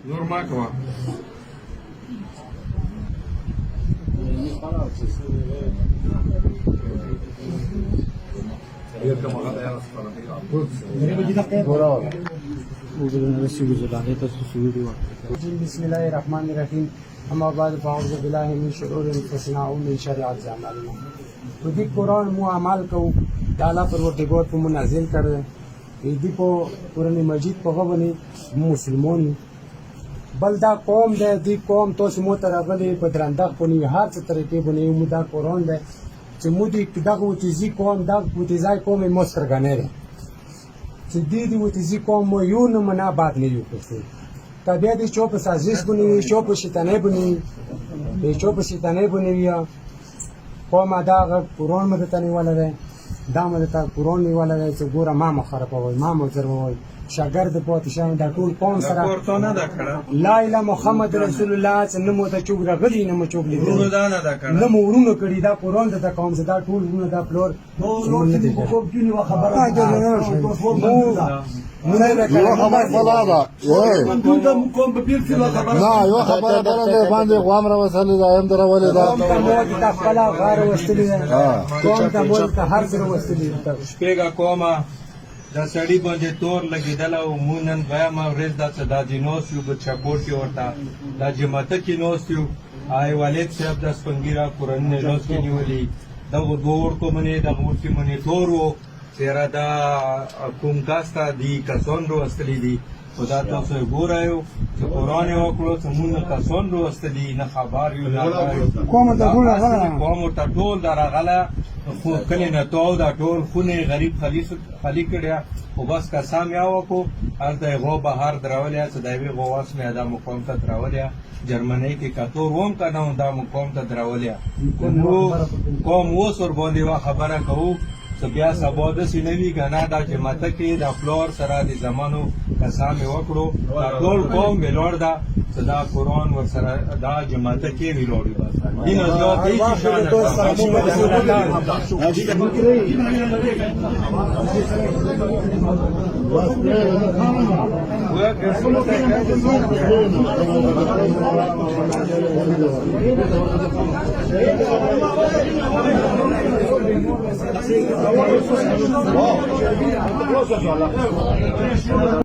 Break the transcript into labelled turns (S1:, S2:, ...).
S1: نور ما کوه
S2: بسم الله الرحمن الرحیم. اما بعد فاعوذ بالله من شرور انفسنا ومن شر اعمالنا. تو دی قرآن مو عمل کو د الله پروردگار په منزل کړ دی په قرآن مجید په غوونه مسلمان بل دا قوم دی قوم تاسو مو ترغلي په درنده په نه هر څه طریقې باندې مو دا قرآن دی چې مو دی دغه وتیزي قوم دا وتیزای قوم مسترګنه دی چې دی وتیزي قوم مو یو نه منا بعد نه یو کوي طبیعت دی چوپ سازش بنی چوپ شیطانه بنی دی چوپ شیطانه بنی یا قوم دا قرآن مدتنی ولا ده دا مدته قرآن ولا ده چې ګوره ما مخرب وای ما مزر وای شاګرد پاتې شاین دا ټول قوم سره
S1: ورته ده کړه
S2: لا اله محمد رسول الله چې نو ته چوک راغلی نه مو چوک لیدل
S1: ورونه دا نه ده کړه
S2: نو ورونه کړي دا قرآن ته قوم زدا ټول ورونه دا پلور
S3: نو چې په کوم کې نو خبره
S4: یو خبر فلا ده
S3: ټول د کوم په پیر کې خبره
S4: نه یو خبره ده باندې غوام را وصل ده هم در ولې ده
S2: قوم ته مو د خپل غار وستلی ده قوم ته مو ته هر څه وستلی ده
S1: شپېګه کومه دا سړی باندې تور لګېدل او مونږ نن دویمه ورځ دا څه دا جنوس یو په چپوټ کې ورته دا جماعته کې نوست یو آی والد صاحب د سپنګیرا قرآن نوست کې نیولي دغه دوه ورکو منې دغه ورکې منې تور و چېرې دا کوم کاسته دي کسان لوستلي دي خو دا تاسو یې ګورئ چې قرآن یې وکړو چې مونږ نه کسان لوستلي نه خبر یو نه
S2: قوم ته ټول راغله
S1: قوم ته ټول درغله خو کله نه تو دا ټول خونه غریب خالی کړیا او بس قسم یا وکړو هلته غو بهر درولیا چې دایوي غواس مې دا مقام ته درولیا جرمنی کې کتور ووم که نه دا مقام ته درولیا قوم اوس ورباندې وا خبره کوو چې بیا سبا داسې نه وي که نه دا جماعته کې د پلار سره د زمانو قسم یې وکړو دا ټول قوم ویلوړ ده چې دا قرآن ورسره دا جماعته کې ویلوړ وي بس دین زیات هیڅ شان
S4: نه